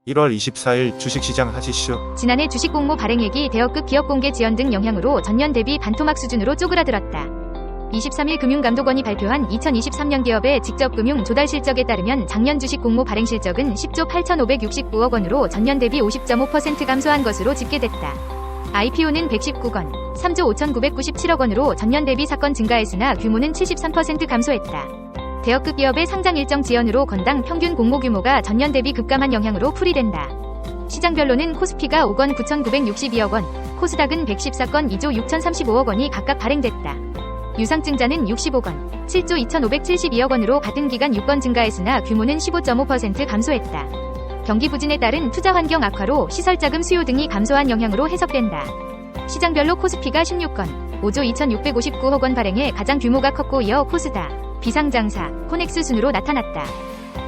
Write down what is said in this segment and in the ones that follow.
1월 24일 주식시장 하지슈. 지난해 주식 공모 발행액이 대여급 기업 공개 지연 등 영향으로 전년 대비 반토막 수준으로 쪼그라들었다. 23일 금융감독원이 발표한 2023년 기업의 직접 금융 조달 실적에 따르면 작년 주식 공모 발행 실적은 10조 8,569억 원으로 전년 대비 50.5% 감소한 것으로 집계됐다. IPO는 119건, 3조 5,997억 원으로 전년 대비 사건 증가했으나 규모는 73% 감소했다. 대여급 기업의 상장 일정 지연으로 건당 평균 공모 규모가 전년 대비 급감한 영향으로 풀이된다. 시장별로는 코스피가 5건 9,962억 원, 코스닥은 114건 2조 6,035억 원이 각각 발행됐다. 유상증자는 65건, 7조 2,572억 원으로 같은 기간 6건 증가했으나 규모는 15.5% 감소했다. 경기 부진에 따른 투자 환경 악화로 시설자금 수요 등이 감소한 영향으로 해석된다. 시장별로 코스피가 16건, 5조 2,659억 원 발행에 가장 규모가 컸고 이어 코스닥, 비상장사, 코넥스 순으로 나타났다.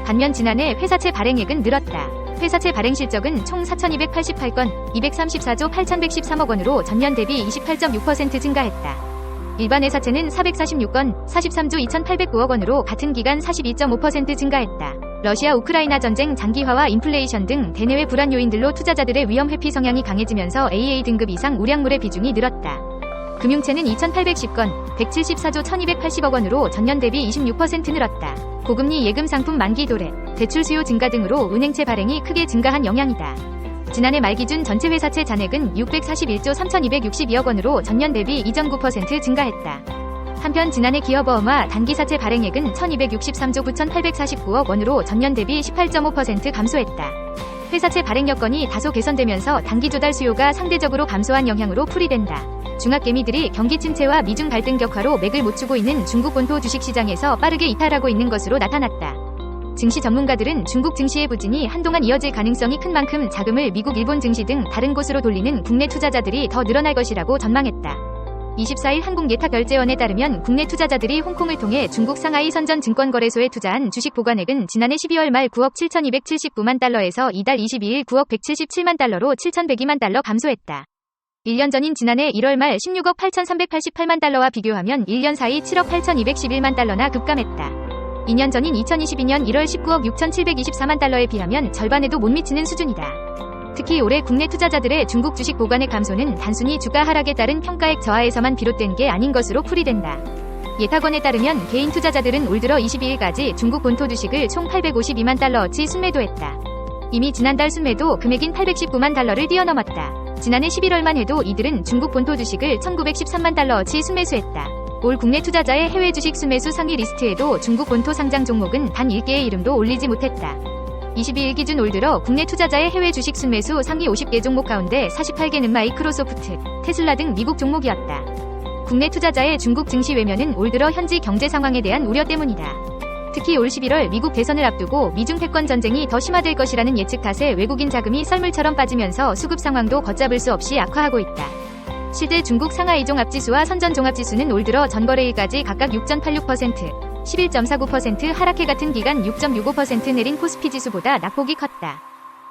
반면 지난해 회사채 발행액은 늘었다. 회사채 발행 실적은 총 4,288건, 234조 8,113억 원으로 전년 대비 28.6% 증가했다. 일반 회사채는 446건, 43조 2,809억 원으로 같은 기간 42.5% 증가했다. 러시아 우크라이나 전쟁 장기화와 인플레이션 등 대내외 불안 요인들로 투자자들의 위험 회피 성향이 강해지면서 AA 등급 이상 우량물의 비중이 늘었다. 금융채는 2,810건, 174조 1,280억 원으로 전년 대비 26% 늘었다. 고금리 예금 상품 만기 도래, 대출 수요 증가 등으로 은행채 발행이 크게 증가한 영향이다. 지난해 말 기준 전체 회사채 잔액은 641조 3,262억 원으로 전년 대비 2.9% 증가했다. 한편 지난해 기업어음화 단기사채 발행액은 1,263조 9,849억 원으로 전년 대비 18.5% 감소했다. 회사채 발행 여건이 다소 개선되면서 단기 조달 수요가 상대적으로 감소한 영향으로 풀이된다. 중학개미들이 경기 침체와 미중 갈등 격화로 맥을 못 추고 있는 중국 본토 주식시장에서 빠르게 이탈하고 있는 것으로 나타났다. 증시 전문가들은 중국 증시의 부진이 한동안 이어질 가능성이 큰 만큼 자금을 미국, 일본 증시 등 다른 곳으로 돌리는 국내 투자자들이 더 늘어날 것이라고 전망했다. 24일 한국예탁결제원에 따르면 국내 투자자들이 홍콩을 통해 중국 상하이 선전증권거래소에 투자한 주식 보관액은 지난해 12월 말 9억 7,279만 달러에서 이달 22일 9억 177만 달러로 7,102만 달러 감소했다. 1년 전인 지난해 1월 말 16억 8,388만 달러와 비교하면 1년 사이 7억 8,211만 달러나 급감했다. 2년 전인 2022년 1월 19억 6,724만 달러에 비하면 절반에도 못 미치는 수준이다. 특히 올해 국내 투자자들의 중국 주식 보관액 감소는 단순히 주가 하락에 따른 평가액 저하에서만 비롯된 게 아닌 것으로 풀이된다. 예탁원에 따르면 개인 투자자들은 올 들어 22일까지 중국 본토 주식을 총 852만 달러어치 순매도했다. 이미 지난달 순매도 금액인 819만 달러를 뛰어넘었다. 지난해 11월만 해도 이들은 중국 본토 주식을 1,913만 달러어치 순매수했다. 올 국내 투자자의 해외 주식 순매수 상위 리스트에도 중국 본토 상장 종목은 단 1개의 이름도 올리지 못했다. 22일 기준 올 들어 국내 투자자의 해외 주식 순매수 상위 50개 종목 가운데 48개는 마이크로소프트, 테슬라 등 미국 종목이었다. 국내 투자자의 중국 증시 외면은 올 들어 현지 경제 상황에 대한 우려 때문이다. 특히 올 11월 미국 대선을 앞두고 미중 패권 전쟁이 더 심화될 것이라는 예측 탓에 외국인 자금이 썰물처럼 빠지면서 수급 상황도 걷잡을 수 없이 악화하고 있다. 실제 중국 상하이 종합지수와 선전 종합지수는 올 들어 전거래일까지 각각 6.86%, 11.49% 하락해 같은 기간 6.65% 내린 코스피 지수보다 낙폭이 컸다.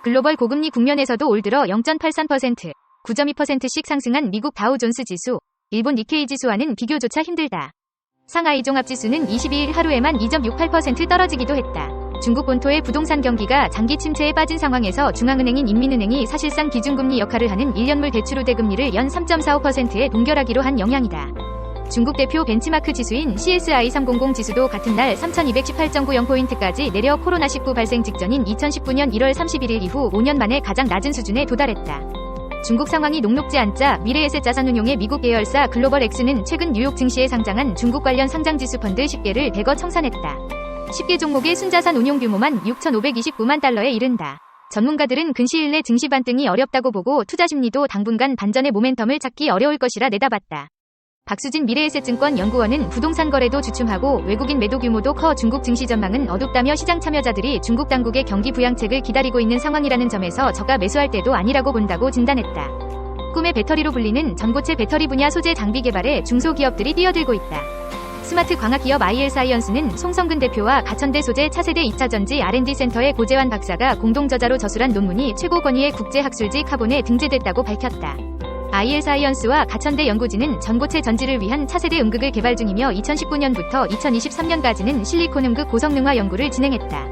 글로벌 고금리 국면에서도 올 들어 0.83%, 9.2%씩 상승한 미국 다우존스 지수, 일본 니케이 지수와는 비교조차 힘들다. 상하이 종합지수는 22일 하루에만 2.68% 떨어지기도 했다. 중국 본토의 부동산 경기가 장기 침체에 빠진 상황에서 중앙은행인 인민은행이 사실상 기준금리 역할을 하는 1년물 대출 우대금리를 연 3.45%에 동결하기로 한 영향이다. 중국 대표 벤치마크 지수인 CSI 300 지수도 같은 날 3,218.90포인트까지 내려 코로나19 발생 직전인 2019년 1월 31일 이후 5년 만에 가장 낮은 수준에 도달했다. 중국 상황이 녹록지 않자 미래에셋 자산운용의 미국 계열사 글로벌엑스는 최근 뉴욕 증시에 상장한 중국 관련 상장지수 펀드 10개를 대거 청산했다. 10개 종목의 순자산 운용 규모만 6,529만 달러에 이른다. 전문가들은 근시일 내 증시 반등이 어렵다고 보고 투자 심리도 당분간 반전의 모멘텀을 찾기 어려울 것이라 내다봤다. 박수진 미래에셋증권 연구원은 부동산 거래도 주춤하고 외국인 매도 규모도 커 중국 증시 전망은 어둡다며 시장 참여자들이 중국 당국의 경기 부양책을 기다리고 있는 상황이라는 점에서 저가 매수할 때도 아니라고 본다고 진단했다. 꿈의 배터리로 불리는 전고체 배터리 분야 소재 장비 개발에 중소기업들이 뛰어들고 있다. 스마트 광학기업 IL사이언스는 송성근 대표와 가천대 소재 차세대 2차 전지 R&D 센터의 고재환 박사가 공동 저자로 저술한 논문이 최고 권위의 국제학술지 카본에 등재됐다고 밝혔다. IL사이언스와 가천대 연구진은 전고체 전지를 위한 차세대 음극을 개발 중이며 2019년부터 2023년까지는 실리콘 음극 고성능화 연구를 진행했다.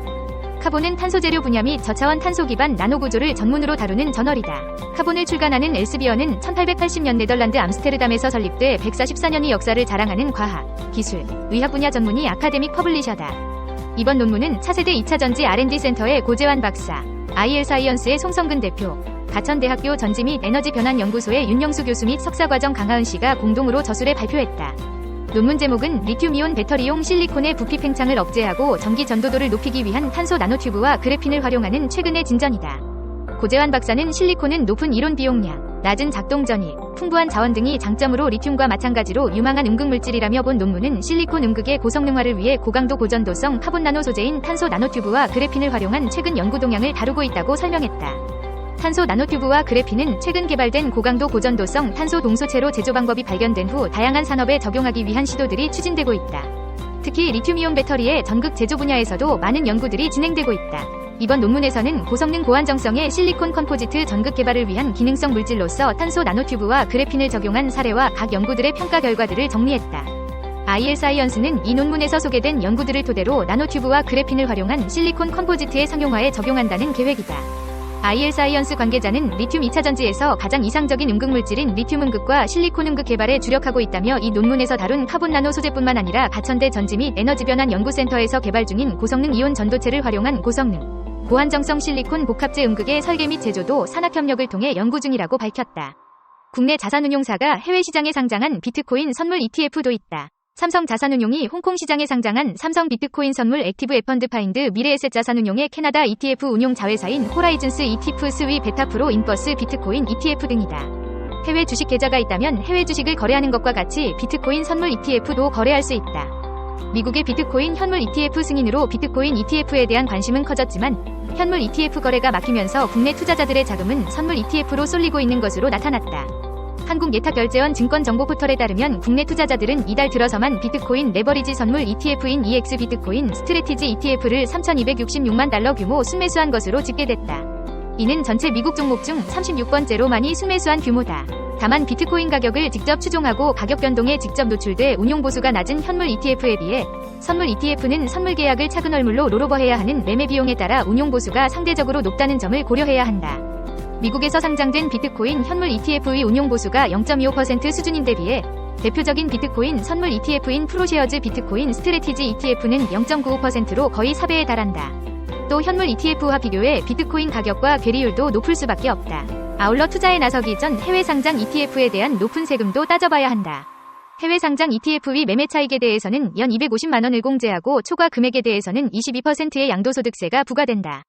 카본은 탄소 재료 분야 및 저차원 탄소 기반 나노 구조를 전문으로 다루는 저널이다. 카본을 출간하는 엘스비어는 1880년 네덜란드 암스테르담에서 설립돼 144년의 역사를 자랑하는 과학, 기술, 의학 분야 전문의 아카데믹 퍼블리셔다. 이번 논문은 차세대 2차 전지 R&D 센터의 고재환 박사, IL 사이언스의 송성근 대표, 가천대학교 전지 및 에너지 변환 연구소의 윤영수 교수 및 석사과정 강하은 씨가 공동으로 저술해 발표했다. 논문 제목은 리튬이온 배터리용 실리콘의 부피 팽창을 억제하고 전기 전도도를 높이기 위한 탄소 나노튜브와 그래핀을 활용하는 최근의 진전이다. 고재환 박사는 실리콘은 높은 이론 비용량, 낮은 작동 전입, 풍부한 자원 등이 장점으로 리튬과 마찬가지로 유망한 음극물질이라며 본 논문은 실리콘 음극의 고성능화를 위해 고강도 고전도성 카본 나노 소재인 탄소 나노튜브와 그래핀을 활용한 최근 연구 동향을 다루고 있다고 설명했다. 탄소 나노튜브와 그래핀은 최근 개발된 고강도 고전도성 탄소 동소체로 제조 방법이 발견된 후 다양한 산업에 적용하기 위한 시도들이 추진되고 있다. 특히 리튬이온 배터리의 전극 제조 분야에서도 많은 연구들이 진행되고 있다. 이번 논문에서는 고성능 고안정성의 실리콘 컴포지트 전극 개발을 위한 기능성 물질로서 탄소 나노튜브와 그래핀을 적용한 사례와 각 연구들의 평가 결과들을 정리했다. IL 사이언스는 이 논문에서 소개된 연구들을 토대로 나노튜브와 그래핀을 활용한 실리콘 컴포지트의 상용화에 적용한다는 계획이다. IL 사이언스 관계자는 리튬 2차 전지에서 가장 이상적인 음극물질인 리튬 음극과 실리콘 음극 개발에 주력하고 있다며 이 논문에서 다룬 카본 나노 소재뿐만 아니라 가천대 전지 및 에너지 변환 연구센터에서 개발 중인 고성능 이온 전도체를 활용한 고성능, 고안정성 실리콘 복합재 음극의 설계 및 제조도 산학협력을 통해 연구 중이라고 밝혔다. 국내 자산운용사가 해외 시장에 상장한 비트코인 선물 ETF도 있다. 삼성 자산운용이 홍콩 시장에 상장한 삼성 비트코인 선물 액티브 에펀드 파인드 미래에셋 자산운용의 캐나다 ETF 운용 자회사인 호라이즌스 ETF 스위 베타 프로 인버스 비트코인 ETF 등이다. 해외 주식 계좌가 있다면 해외 주식을 거래하는 것과 같이 비트코인 선물 ETF도 거래할 수 있다. 미국의 비트코인 현물 ETF 승인으로 비트코인 ETF에 대한 관심은 커졌지만 현물 ETF 거래가 막히면서 국내 투자자들의 자금은 선물 ETF로 쏠리고 있는 것으로 나타났다. 한국예탁결제원 증권정보 포털에 따르면 국내 투자자들은 이달 들어서만 비트코인 레버리지 선물 ETF인 EX 비트코인 스트래티지 ETF를 3,266만 달러 규모 순매수한 것으로 집계됐다. 이는 전체 미국 종목 중 36번째로 많이 순매수한 규모다. 다만 비트코인 가격을 직접 추종하고 가격 변동에 직접 노출돼 운용 보수가 낮은 현물 ETF에 비해 선물 ETF는 선물 계약을 차근월물로 롤오버해야 하는 매매 비용에 따라 운용 보수가 상대적으로 높다는 점을 고려해야 한다. 미국에서 상장된 비트코인 현물 ETF의 운용 보수가 0.25% 수준인 데 비해 대표적인 비트코인 선물 ETF인 프로쉐어즈 비트코인 스트래티지 ETF는 0.95%로 거의 4배에 달한다. 또 현물 ETF와 비교해 비트코인 가격과 괴리율도 높을 수밖에 없다. 아울러 투자에 나서기 전 해외 상장 ETF에 대한 높은 세금도 따져봐야 한다. 해외 상장 ETF의 매매 차익에 대해서는 연 250만 원을 공제하고 초과 금액에 대해서는 22%의 양도소득세가 부과된다.